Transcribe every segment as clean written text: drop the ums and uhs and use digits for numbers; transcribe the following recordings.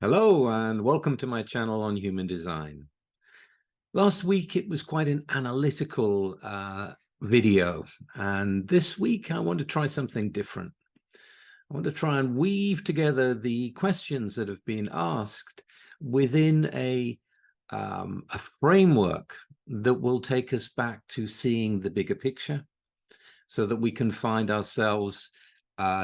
Hello and welcome to my channel on human design. Last week it was quite an analytical video, and this week I want to try something different. I want to try and weave together the questions that have been asked within a framework that will take us back to seeing the bigger picture, so that we can find ourselves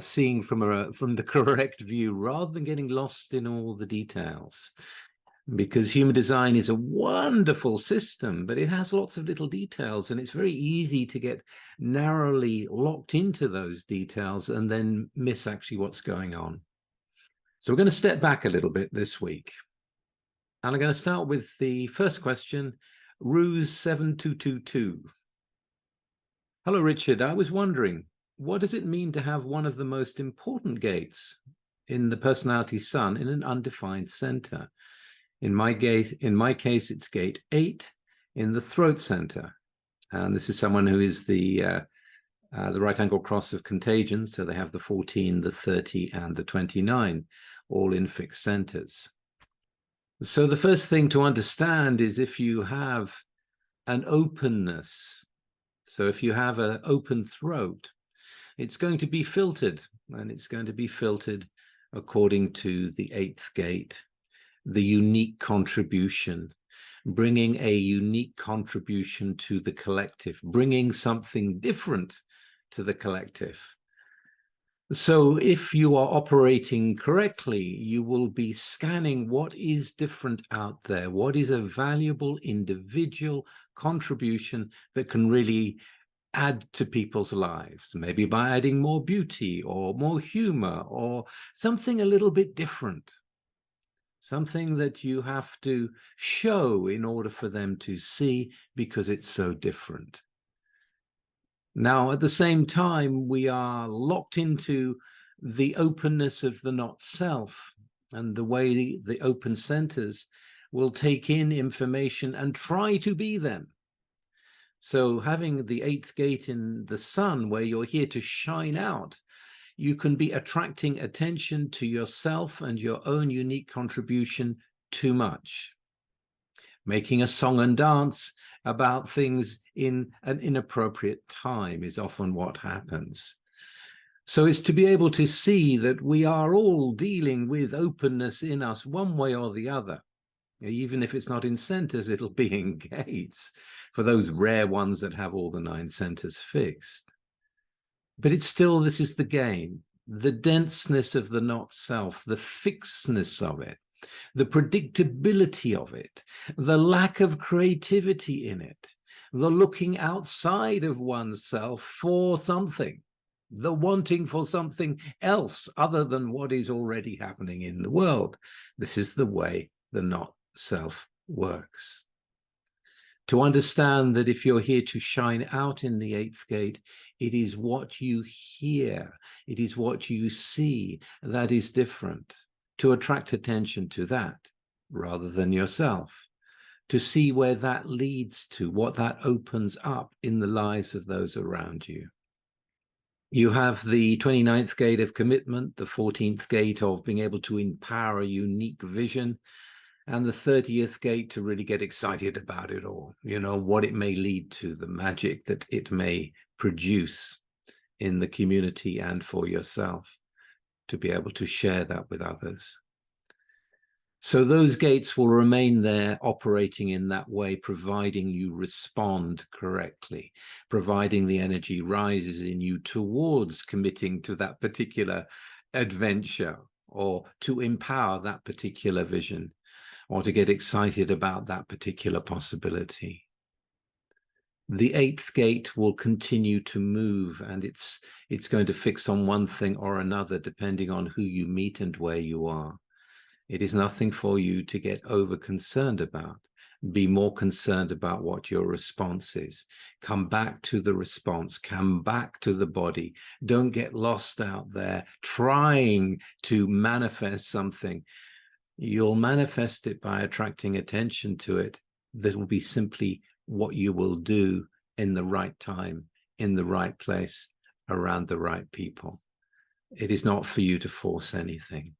seeing from the correct view rather than getting lost in all the details. Because human design is a wonderful system, but it has lots of little details, and it's very easy to get narrowly locked into those details and then miss actually what's going on. So we're going to step back a little bit this week. And I'm going to start with the first question, Ruse 7222. Hello, Richard. I was wondering, what does it mean to have one of the most important gates in the personality sun in an undefined center? In my case, it's gate 8 in the throat center. And this is someone who is the right angle cross of contagion. So they have the 14, the 30, and the 29, all in fixed centers. So the first thing to understand is if you have an openness, so if you have an open throat, it's going to be filtered, and it's going to be filtered according to the 8th gate, the unique contribution, bringing a unique contribution to the collective, bringing something different to the collective. So if you are operating correctly, you will be scanning what is different out there, what is a valuable individual contribution that can really add to people's lives, maybe by adding more beauty or more humor or something a little bit different, something that you have to show in order for them to see because it's so different. Now, at the same time, we are locked into the openness of the not self, and the way the open centers will take in information and try to be them. So having the 8th gate in the sun, where you're here to shine out, you can be attracting attention to yourself and your own unique contribution too much. Making a song and dance about things in an inappropriate time is often what happens. So it's to be able to see that we are all dealing with openness in us one way or the other. Even if it's not in centers, it'll be in gates for those rare ones that have all the 9 centers fixed. But it's still, this is the game, the denseness of the not self, the fixedness of it, the predictability of it, the lack of creativity in it, the looking outside of oneself for something, the wanting for something else other than what is already happening in the world. This is the way the not self works. To understand that if you're here to shine out in the 8th gate, it is what you hear, it is what you see that is different. To attract attention to that rather than yourself. To see where that leads to, what that opens up in the lives of those around you. You have the 29th gate of commitment, the 14th gate of being able to empower a unique vision, and the 30th gate to really get excited about it all, you know, what it may lead to, the magic that it may produce in the community and for yourself, to be able to share that with others. So those gates will remain there operating in that way, providing you respond correctly, providing the energy rises in you towards committing to that particular adventure, or to empower that particular vision, or to get excited about that particular possibility. The 8th gate will continue to move, and it's going to fix on one thing or another depending on who you meet and where you are. It is nothing for you to get over concerned about. Be more concerned about what your response is. Come back to the response, come back to the body. Don't get lost out there trying to manifest something. You'll manifest it by attracting attention to it. That will be simply what you will do in the right time, in the right place, around the right people. It is not for you to force anything.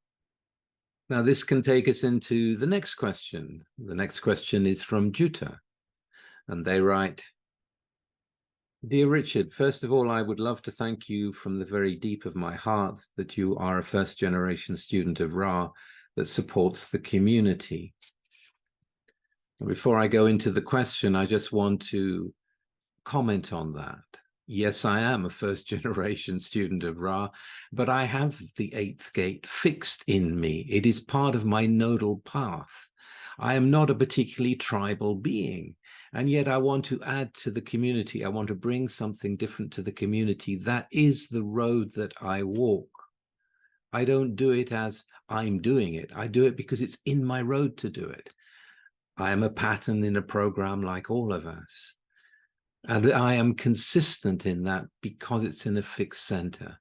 Now, this can take us into the next question. The next question is from Jutta, and they write, Dear Richard, first of all, I would love to thank you from the very deep of my heart that you are a first-generation student of Ra that supports the community. Before I go into the question, I just want to comment on that. Yes, I am a first-generation student of Ra, but I have the eighth gate fixed in me. It is part of my nodal path. I am not a particularly tribal being, and yet I want to add to the community. I want to bring something different to the community. That is the road that I walk. I don't do it as I'm doing it. I do it because it's in my road to do it. I am a pattern in a program like all of us. And I am consistent in that because it's in a fixed center.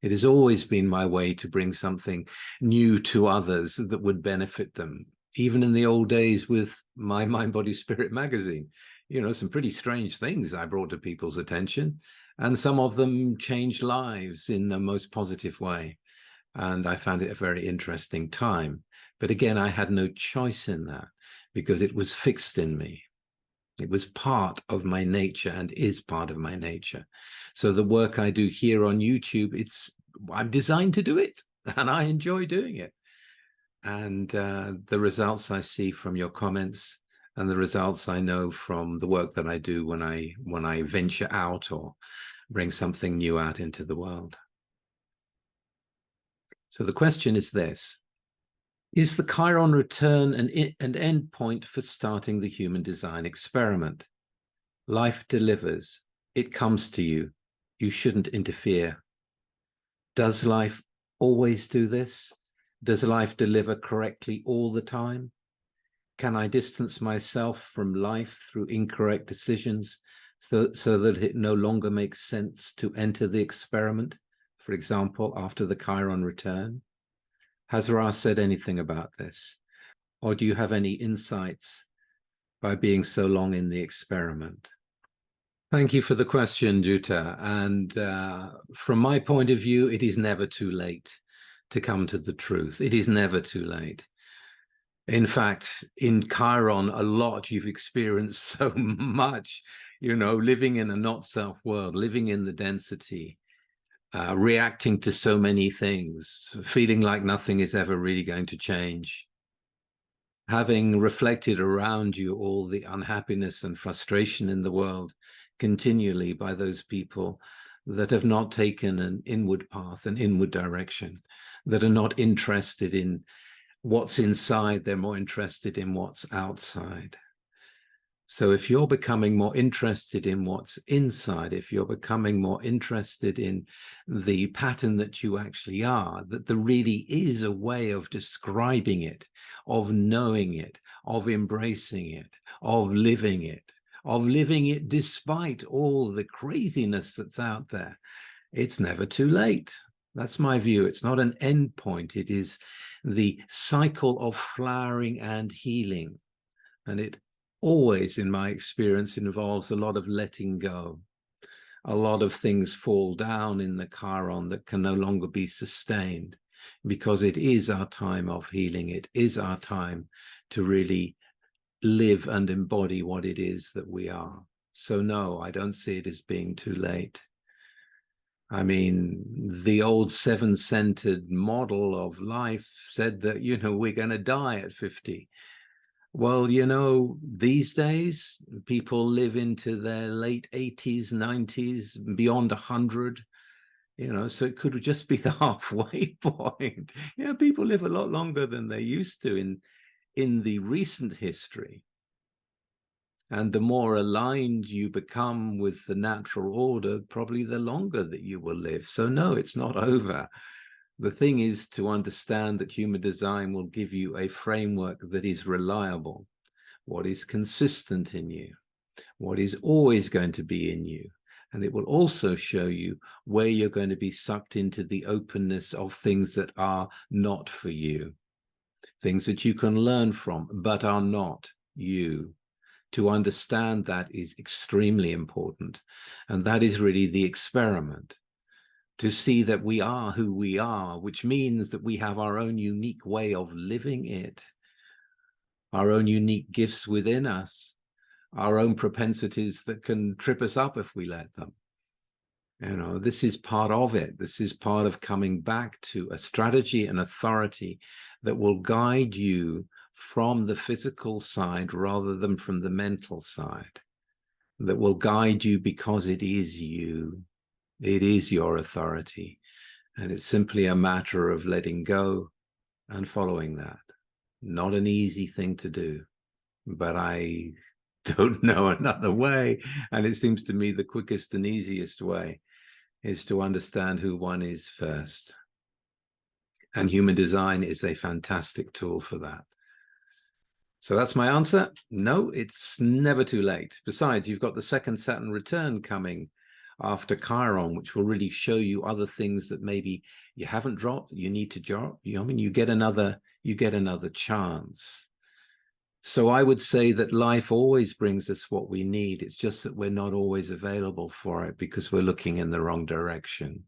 It has always been my way to bring something new to others that would benefit them. Even in the old days with my Mind, Body, Spirit magazine, you know, some pretty strange things I brought to people's attention, and some of them changed lives in the most positive way. And I found it a very interesting time. But again, I had no choice in that because it was fixed in me. It was part of my nature and is part of my nature. So the work I do here on YouTube, I'm designed to do it, and I enjoy doing it. And the results I see from your comments and the results I know from the work that I do when I venture out or bring something new out into the world. So the question is this: is the Chiron return an end point for starting the human design experiment? Life delivers. It comes to you. You shouldn't interfere. Does life always do this? Does life deliver correctly all the time? Can I distance myself from life through incorrect decisions so that it no longer makes sense to enter the experiment, for example, after the Chiron return? Has Ra said anything about this? Or do you have any insights by being so long in the experiment? Thank you for the question, Jutta. And from my point of view, it is never too late to come to the truth. It is never too late. In fact, in Chiron, a lot you've experienced so much, you know, living in a not-self world, living in the density, reacting to so many things, feeling like nothing is ever really going to change. Having reflected around you all the unhappiness and frustration in the world continually by those people that have not taken an inward path, an inward direction, that are not interested in what's inside, they're more interested in what's outside. So if you're becoming more interested in what's inside, if you're becoming more interested in the pattern that you actually are, that there really is a way of describing it, of knowing it, of embracing it, of living it despite all the craziness that's out there, it's never too late. That's my view. It's not an end point. It is the cycle of flowering and healing. And it always, in my experience, involves a lot of letting go. A lot of things fall down in the Chiron that can no longer be sustained, because it is our time of healing. It is our time to really live and embody what it is that we are. So no, I don't see it as being too late. I mean, the old seven-centered model of life said that, you know, we're going to die at 50. Well, you know, these days, people live into their late 80s, 90s, beyond 100, you know, so it could just be the halfway point. Yeah, people live a lot longer than they used to in the recent history. And the more aligned you become with the natural order, probably the longer that you will live. So no, it's not over. The thing is to understand that human design will give you a framework that is reliable, what is consistent in you, what is always going to be in you. And it will also show you where you're going to be sucked into the openness of things that are not for you, things that you can learn from, but are not you. To understand that is extremely important. And that is really the experiment. to see that we are who we are, which means that we have our own unique way of living it, our own unique gifts within us, our own propensities that can trip us up if we let them. You know, this is part of it. This is part of coming back to a strategy and authority that will guide you from the physical side rather than from the mental side, that will guide you because it is you. It is your authority. And it's simply a matter of letting go and following that. Not an easy thing to do, but I don't know another way. And it seems to me the quickest and easiest way is to understand who one is first. And human design is a fantastic tool for that. So that's my answer. No, it's never too late. Besides, you've got the second Saturn return coming after Chiron, which will really show you other things that maybe you haven't dropped, you need to drop. I mean, you get another chance. So I would say that life always brings us what we need. It's just that we're not always available for it because we're looking in the wrong direction.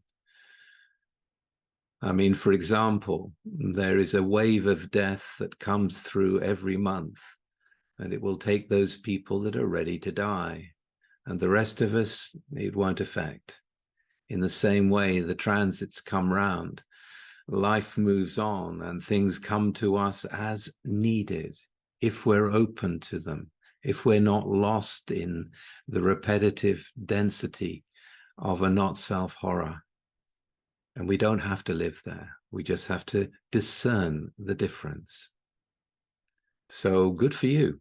I mean, for example, there is a wave of death that comes through every month, and it will take those people that are ready to die. And the rest of us, it won't affect. In the same way, the transits come round, life moves on, and things come to us as needed, if we're open to them, if we're not lost in the repetitive density of a not-self horror. And we don't have to live there. We just have to discern the difference. So good for you.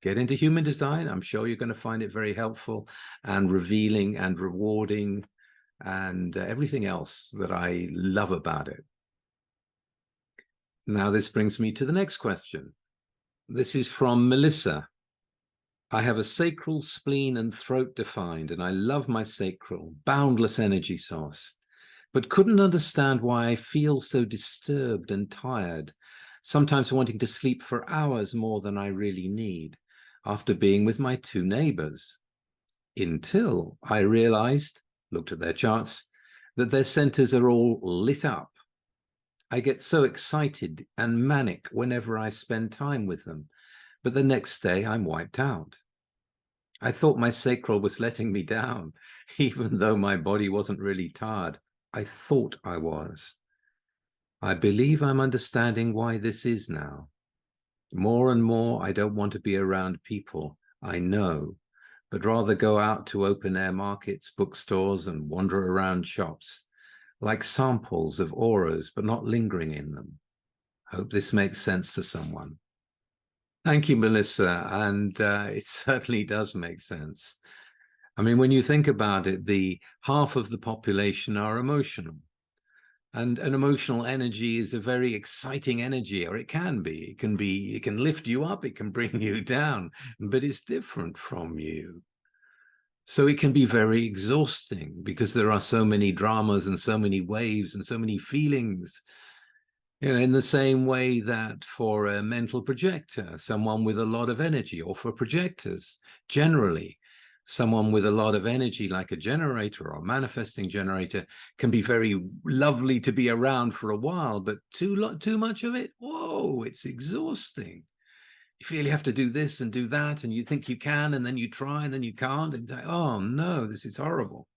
Get into human design. I'm sure you're going to find it very helpful and revealing and rewarding and everything else that I love about it. Now, this brings me to the next question. This is from Melissa. I have a sacral, spleen, and throat defined, and I love my sacral, boundless energy source, but couldn't understand why I feel so disturbed and tired, sometimes wanting to sleep for hours more than I really need, after being with my two neighbours, until I realized, looked at their charts, that their centres are all lit up. I get so excited and manic whenever I spend time with them, but the next day I'm wiped out. I thought my sacral was letting me down, even though my body wasn't really tired. I thought I was. I believe I'm understanding why this is now. More and more, I don't want to be around people I know, but rather go out to open-air markets, bookstores, and wander around shops, like samples of auras, but not lingering in them. Hope this makes sense to someone. Thank you, Melissa, and it certainly does make sense. I mean, when you think about it, the half of the population are emotional. And an emotional energy is a very exciting energy, or it can be. It can lift you up, it can bring you down, but it's different from you. So it can be very exhausting because there are so many dramas and so many waves and so many feelings. You know, in the same way that for a mental projector, someone with a lot of energy, or for projectors generally, someone with a lot of energy like a generator or a manifesting generator can be very lovely to be around for a while, but too much of it, whoa, it's exhausting. You feel you have to do this and do that, and you think you can, and then you try, and then you can't, and it's like, oh no, this is horrible.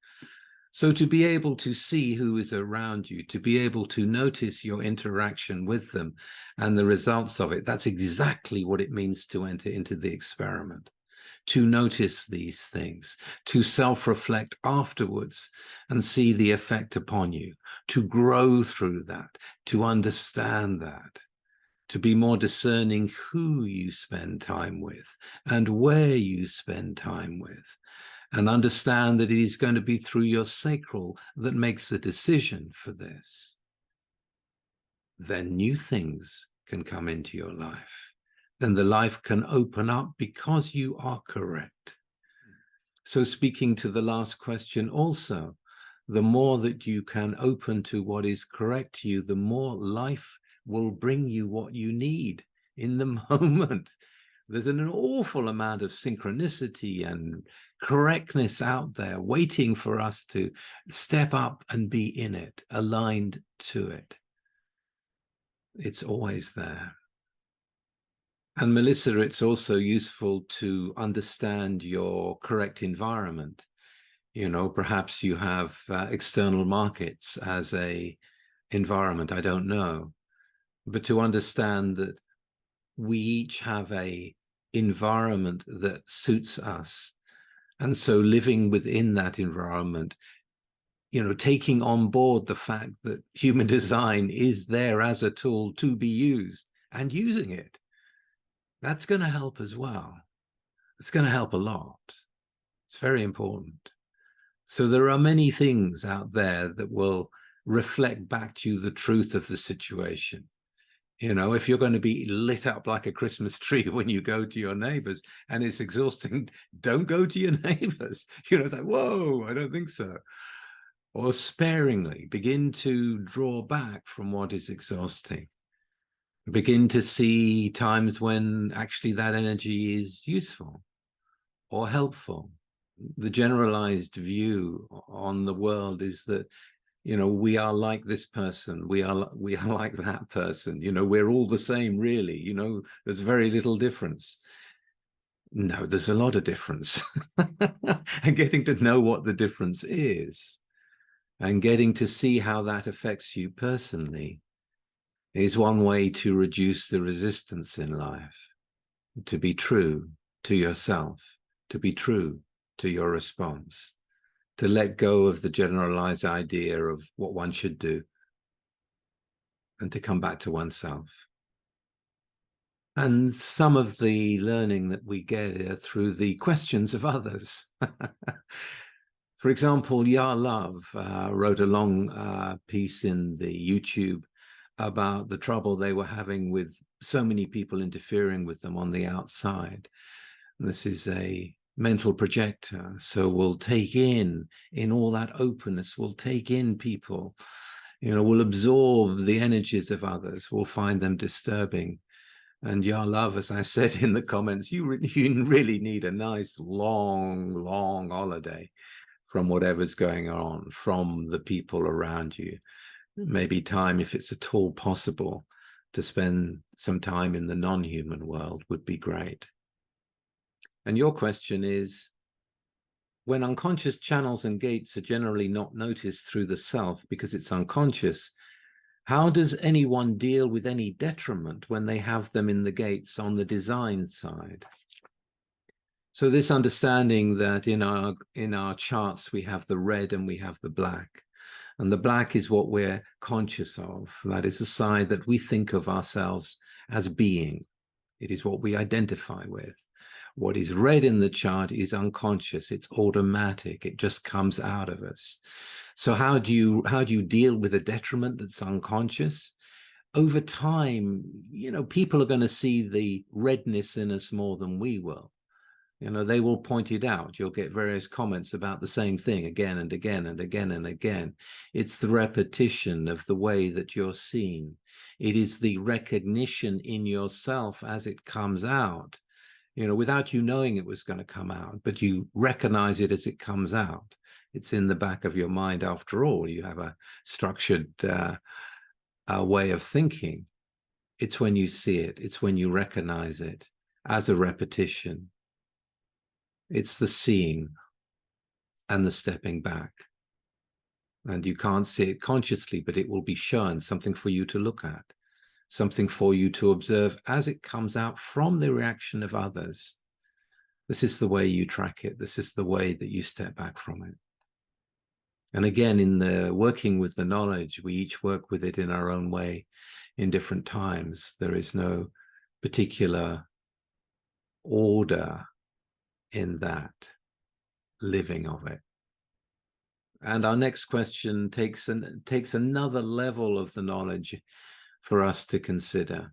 So to be able to see who is around you, to be able to notice your interaction with them and the results of it, that's exactly what it means to enter into the experiment. To notice these things, to self-reflect afterwards and see the effect upon you, to grow through that, to understand that, to be more discerning who you spend time with and where you spend time with, and understand that it is going to be through your sacral that makes the decision for this. Then new things can come into your life. Then the life can open up because you are correct. So speaking to the last question also, the more that you can open to what is correct to you, the more life will bring you what you need in the moment. There's an awful amount of synchronicity and correctness out there waiting for us to step up and be in it, aligned to it. It's always there. And Melissa, it's also useful to understand your correct environment. You know, perhaps you have external markets as a environment, I don't know. But to understand that we each have a environment that suits us. And so living within that environment, you know, taking on board the fact that human design is there as a tool to be used and using it, that's going to help as well. It's going to help a lot. It's very important. So there are many things out there that will reflect back to you the truth of the situation. You know, if you're going to be lit up like a Christmas tree when you go to your neighbors and it's exhausting, don't go to your neighbors. You know, it's like, whoa, I don't think so. Or sparingly begin to draw back from what is exhausting. Begin to see times when actually that energy is useful or helpful. The generalized view on the world is that, you know, we are like this person, we are like that person, you know, we're all the same, really, you know, there's very little difference. No, there's a lot of difference. And getting to know what the difference is and getting to see how that affects you personally is one way to reduce the resistance in life, to be true to yourself, to be true to your response, to let go of the generalized idea of what one should do and to come back to oneself. And some of the learning that we get are through the questions of others. For example, Ya Love wrote a long piece in the YouTube about the trouble they were having with so many people interfering with them on the outside. And this is a mental projector, so we'll take in all that openness, we'll take in people, you know, we'll absorb the energies of others, we'll find them disturbing. And Ya Love, as I said in the comments, you really need a nice long holiday from whatever's going on, from the people around you. Maybe time, if it's at all possible, to spend some time in the non-human world would be great. And your question is, when unconscious channels and gates are generally not noticed through the self because it's unconscious, how does anyone deal with any detriment when they have them in the gates on the design side? So this understanding that in our charts we have the red and we have the black. And the black is what we're conscious of. That is the side that we think of ourselves as being. It is what we identify with. What is red in the chart is unconscious. It's automatic. It just comes out of us. So how do you deal with a detriment that's unconscious? Over time, you know, people are going to see the redness in us more than we will. You know, they will point it out. You'll get various comments about the same thing again and again and again and again. It's the repetition of the way that you're seen. It is the recognition in yourself as it comes out, you know, without you knowing it was going to come out, but you recognize it as it comes out. It's in the back of your mind after all. You have a structured way of thinking. It's when you see it. It's when you recognize it as a repetition. It's the seeing and the stepping back. And you can't see it consciously, but it will be shown, something for you to look at, something for you to observe as it comes out from the reaction of others. This is the way you track it. This is the way that you step back from it. And again, in the working with the knowledge, we each work with it in our own way in different times. There is no particular order in that living of it. And our next question takes another level of the knowledge for us to consider.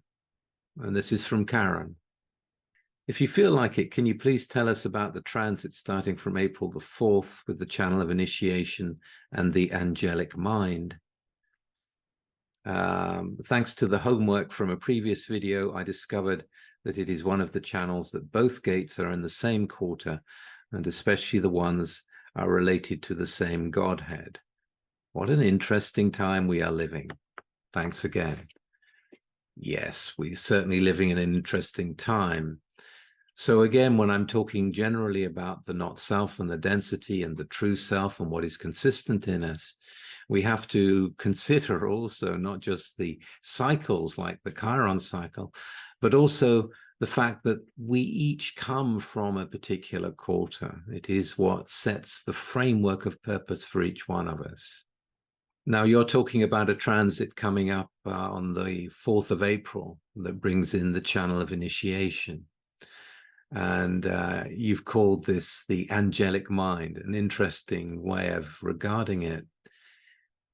And this is from Karen. If you feel like it, can you please tell us about the transit starting from April the 4th with the channel of initiation and the Angelic Mind? Thanks to the homework from a previous video, I discovered that it is one of the channels that both gates are in the same quarter, and especially the ones are related to the same Godhead. What an interesting time we are living. Thanks again. Yes, we're certainly living in an interesting time. So again, when I'm talking generally about the not self and the density and the true self and what is consistent in us, we have to consider also not just the cycles like the Chiron cycle, but also the fact that we each come from a particular quarter. It is what sets the framework of purpose for each one of us. Now, you're talking about a transit coming up on the 4th of April that brings in the channel of initiation. And you've called this the Angelic Mind, an interesting way of regarding it.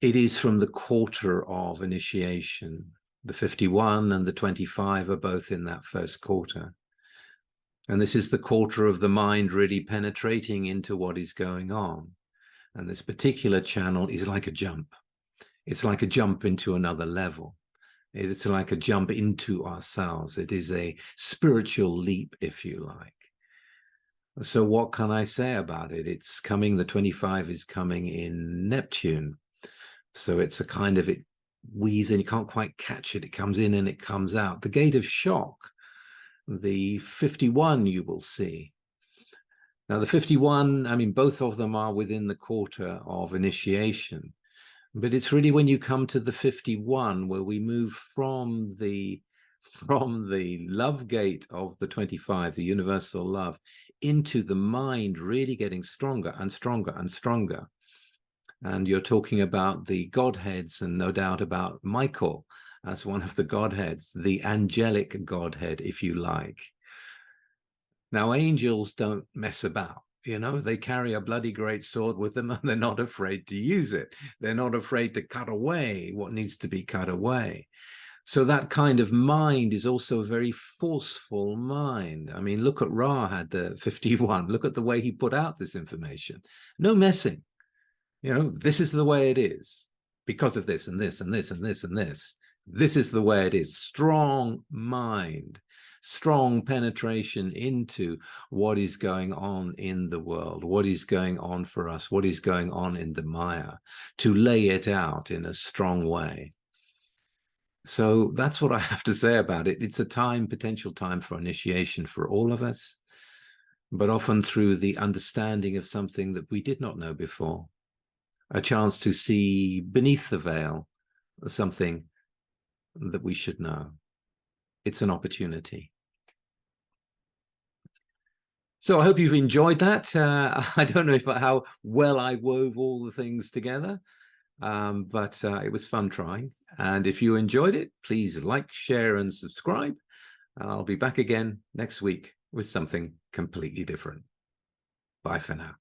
It is from the quarter of initiation. The 51 and the 25 are both in that first quarter. And this is the quarter of the mind really penetrating into what is going on. And this particular channel is like a jump. It's like a jump into another level. It's like a jump into ourselves. It is a spiritual leap, if you like. So what can I say about it? It's coming, the 25 is coming in Neptune. So it's a kind of, it weaves in, you can't quite catch it. It comes in and it comes out. The gate of shock, the 51 you will see. Now the 51, I mean, both of them are within the quarter of initiation. But it's really when you come to the 51 where we move from the love gate of the 25, the universal love, into the mind really getting stronger and stronger and stronger. And you're talking about the Godheads, and no doubt about Michael as one of the Godheads, the angelic Godhead, if you like. Now, angels don't mess about. You know, they carry a bloody great sword with them and they're not afraid to use it. They're not afraid to cut away what needs to be cut away. So that kind of mind is also a very forceful mind. I mean, look at Ra had the 51. Look at the way he put out this information. No messing. You know, this is the way it is because of this and this and this and this and this. This is the way it is. Strong mind. Strong penetration into what is going on in the world, what is going on for us, what is going on in the Maya, to lay it out in a strong way. So that's what I have to say about it. It's a time, potential time for initiation for all of us, but often through the understanding of something that we did not know before, a chance to see beneath the veil something that we should know. It's an opportunity. So I hope you've enjoyed that. I don't know how well I wove all the things together, but it was fun trying. And if you enjoyed it, please like, share, and subscribe. And I'll be back again next week with something completely different. Bye for now.